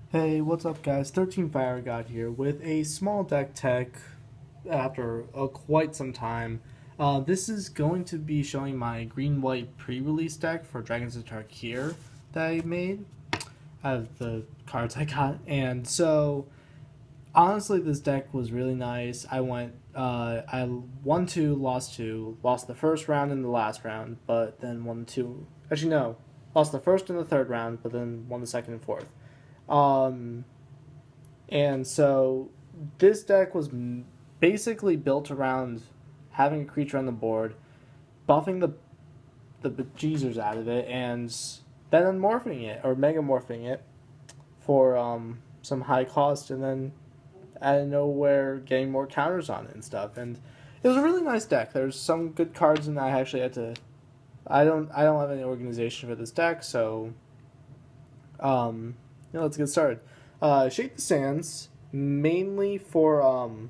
Hey, what's up guys? 13 Fire God here with a small deck tech after quite some time. This is going to be showing my green-white pre-release deck for Dragons of Tarkir that I made out of the cards I got. And so, honestly, this deck was really nice. I won two, lost two, lost the first round and the last round, but then won two. Actually, no, lost the first and the third round, but then won the second and fourth. Um, and so this deck was basically built around having a creature on the board, buffing the bejesus out of it, and then unmorphing it or megamorphing it for some high cost, and then out of nowhere getting more counters on it and stuff. And it was a really nice deck. There's some good cards in that I actually had to. I don't have any organization for this deck, so let's get started. Shake the Sands mainly for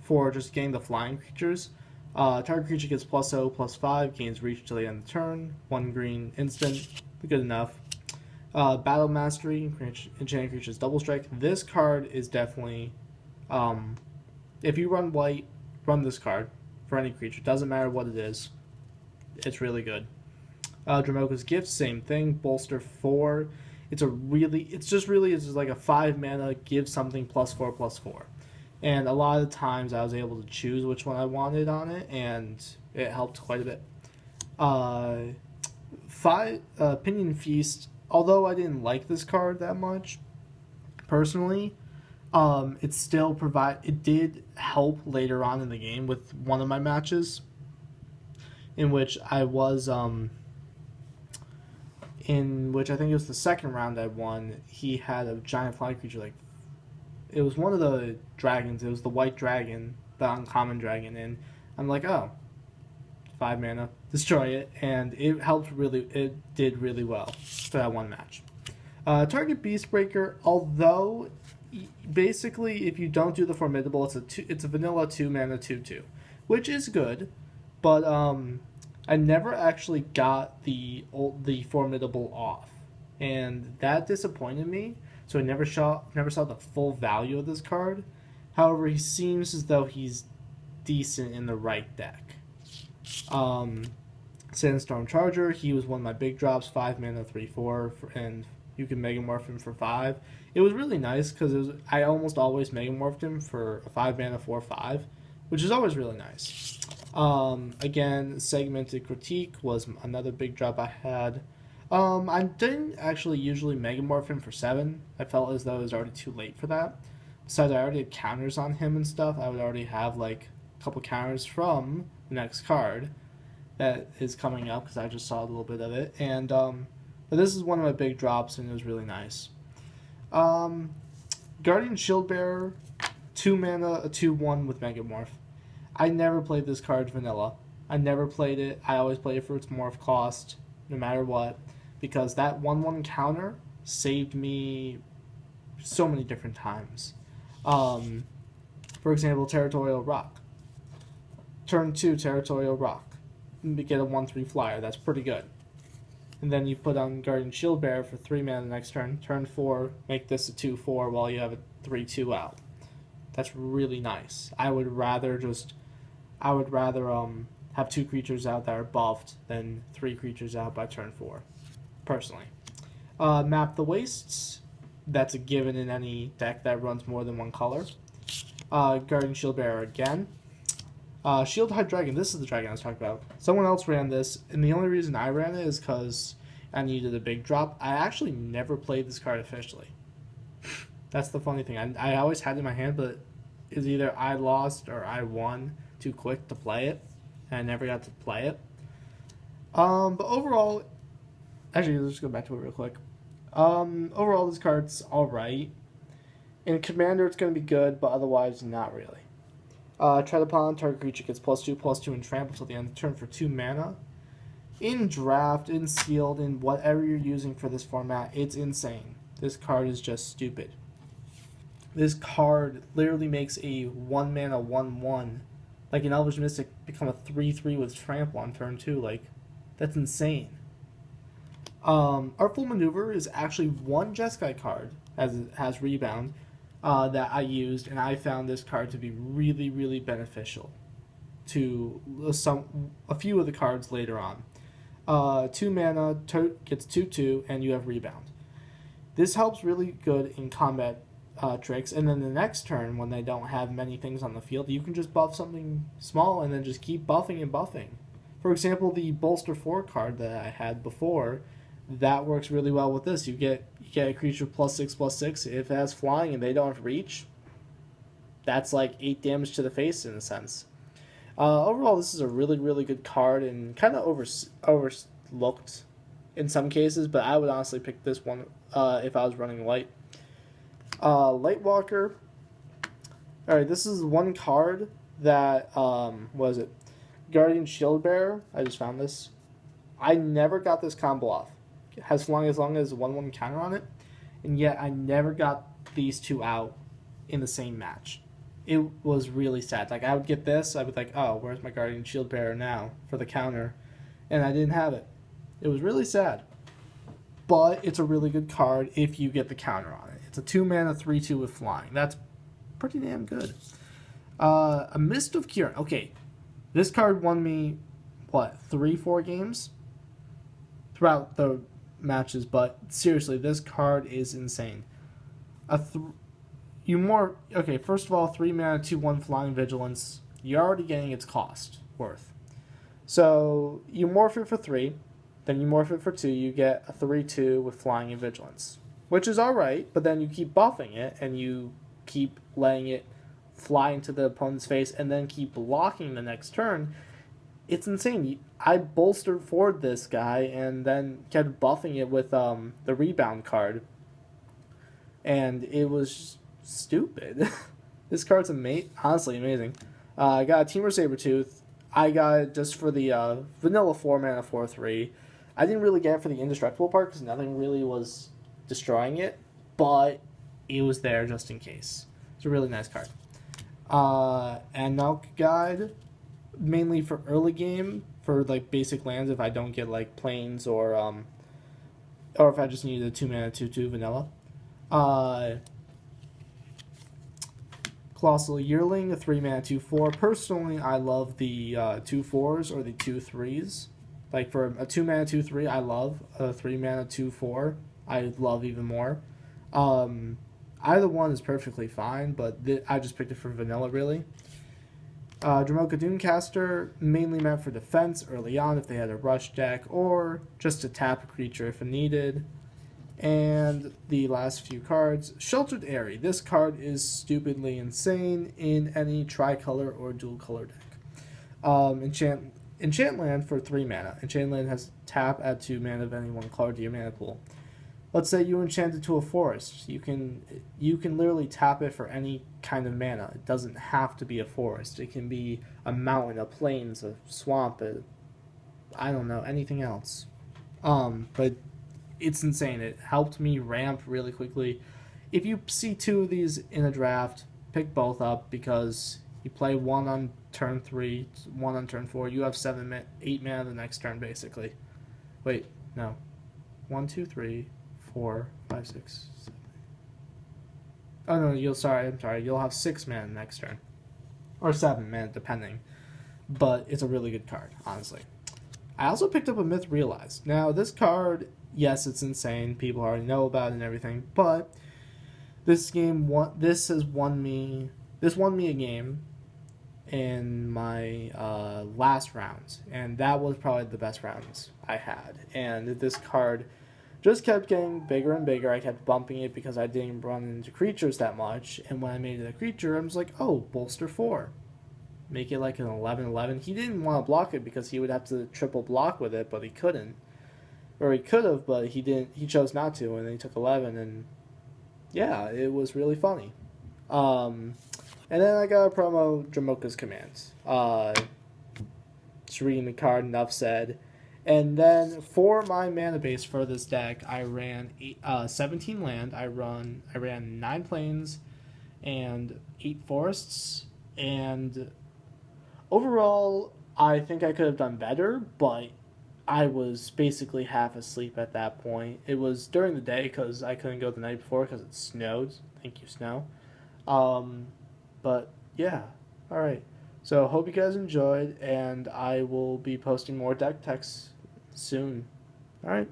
for just getting the flying creatures. Target creature gets +0/+5, gains reach till the end of the turn. 1 green instant, good enough. Battle Mastery, enchanting creatures double strike. This card is definitely, if you run white, run this card for any creature. Doesn't matter what it is. It's really good. Dramoka's Gift, same thing. Bolster 4. It's just like a 5 mana, give something +4/+4. And a lot of times I was able to choose which one I wanted on it, and it helped quite a bit. Pinion Feast, although I didn't like this card that much, personally, it did help later on in the game with one of my matches in which in which I think it was the second round I won. He had a giant flying creature, like it was one of the dragons. It was the white dragon, the uncommon dragon, and I'm like, oh, 5 mana, destroy it, and it helped really. It did really well for that one match. Target Beastbreaker, although basically if you don't do the formidable, it's a vanilla 2 mana 2/2, which is good, but I never actually got the formidable off, and that disappointed me. So I never saw the full value of this card. However, he seems as though he's decent in the right deck. Sandstorm Charger, he was one of my big drops, 5 mana 3/4, and you can Megamorph him for 5. It was really nice because I almost always Megamorphed him for a 5 mana 4/5, which is always really nice. Again, Segmented Critique was another big drop I had. I didn't actually usually Megamorph him for 7. I felt as though it was already too late for that. Besides, I already had counters on him and stuff. I would already have like a couple counters from the next card that is coming up because I just saw a little bit of it. And but this is one of my big drops, and it was really nice. Guardian Shieldbearer, 2 mana, a 2/1 with Megamorph. I never played this card vanilla. I never played it. I always played it for its morph cost, no matter what, because that 1/1 counter saved me so many different times. For example, Territorial Rock. Turn 2, Territorial Rock. Get a 1/3 flyer. That's pretty good. And then you put on Guardian Shieldbearer for 3 mana the next turn. Turn 4, make this a 2/4 while you have a 3/2 out. That's really nice. I would rather have 2 creatures out that are buffed than 3 creatures out by turn 4, personally. Map the Wastes. That's a given in any deck that runs more than one color. Guardian Shieldbearer again. Shield High Dragon. This is the dragon I was talking about. Someone else ran this, and the only reason I ran it is because I needed a big drop. I actually never played this card officially. That's the funny thing. I always had it in my hand, but it's either I lost or I won too quick to play it, and I never got to play it. But overall, actually, let's just go back to it real quick. Overall, this card's alright. In Commander, it's going to be good, but otherwise, not really. Tread upon, target creature gets +2/+2 and trample till the end of the turn for 2 mana. In Draft, in Sealed, in whatever you're using for this format, it's insane. This card is just stupid. This card literally makes a 1 mana 1/1, like an Elvish Mystic, become a 3/3 with trample on turn 2. Like, that's insane. Artful Maneuver is actually one Jeskai card, has Rebound, that I used, and I found this card to be really, really beneficial to a few of the cards later on. 2 mana, gets 2/2, and you have Rebound. This helps really good in combat tricks, and then the next turn, when they don't have many things on the field, you can just buff something small and then just keep buffing and buffing. For example, the Bolster 4 card that I had before, that works really well with this. You get a creature +6/+6. If it has flying and they don't have reach, that's like 8 damage to the face in a sense. Overall, this is a really, really good card and kind of overlooked in some cases, but I would honestly pick this one if I was running light. Lightwalker. Alright, this is one card that, what is it? Guardian Shieldbearer. I just found this. I never got this combo off. It has long as 1/1 counter on it, and yet I never got these two out in the same match. It was really sad. Like, I would get this, I would like, oh, where's my Guardian Shieldbearer now for the counter? And I didn't have it. It was really sad. But it's a really good card if you get the counter on it. It's a 2 mana 3/2 with flying. That's pretty damn good. A Mist of Kieran. Okay, this card won me, what, 3-4 games throughout the matches, but seriously, this card is insane. Okay, first of all, 3 mana 2/1 flying vigilance. You're already getting its cost worth. So you morph it for 3, then you morph it for 2. You get a 3/2 with flying and vigilance, which is all right. But then you keep buffing it and you keep letting it fly into the opponent's face, and then keep blocking the next turn. It's insane. I bolstered forward this guy and then kept buffing it with the Rebound card, and it was stupid. This card's honestly amazing. I got a Teamer Sabertooth. I got it just for the vanilla 4 mana 4/3. I didn't really get it for the indestructible part because nothing really was destroying it, but it was there just in case. It's a really nice card. And Nauk Guide, mainly for early game, for like basic lands if I don't get like plains or if I just need a 2 mana 2/2 vanilla. Colossal Yearling, a 3 mana 2/4. Personally, I love the 2/4s or the 2/3s. Like for a 2 mana 2/3, I love a 3 mana 2/4. I love even more. Either one is perfectly fine, but I just picked it for vanilla, really. Dromoka Doomcaster, mainly meant for defense early on if they had a rush deck, or just to tap a creature if needed. And the last few cards, Sheltered Aerie. This card is stupidly insane in any tricolor or dual color deck. Enchantland for 3 mana. Enchantland has tap, add 2 mana of any one card to your mana pool. Let's say you enchant it to a forest. You can literally tap it for any kind of mana. It doesn't have to be a forest. It can be a mountain, a plains, a swamp, I don't know, anything else. But it's insane. It helped me ramp really quickly. If you see 2 of these in a draft, pick both up because you play 1 on turn 3, 1 on turn 4. You have 8 mana the next turn, basically. Wait, no. 1, 2, 3, 4, 5, 6, 7. Oh no, I'm sorry. You'll have 6 mana next turn, or 7 mana depending. But it's a really good card, honestly. I also picked up a MythRealization. Now this card, yes, it's insane. People already know about it and everything. But this won me a game in my last rounds, and that was probably the best rounds I had. And this card just kept getting bigger and bigger. I kept bumping it because I didn't run into creatures that much, and when I made it a creature, I was like, oh, bolster 4. Make it like an 11/11. He didn't want to block it because he would have to triple block with it, but he couldn't. Or he could have, but he didn't. He chose not to, and then he took 11, and yeah, it was really funny. And then I got a promo, Dromoka's Commands. Just reading the card, enough said. And then for my mana base for this deck, I ran 17 land. I ran 9 plains and 8 forests. And overall, I think I could have done better, but I was basically half asleep at that point. It was during the day because I couldn't go the night before because it snowed. Thank you, snow. Um, but yeah, all right. So hope you guys enjoyed, and I will be posting more deck techs soon. All right.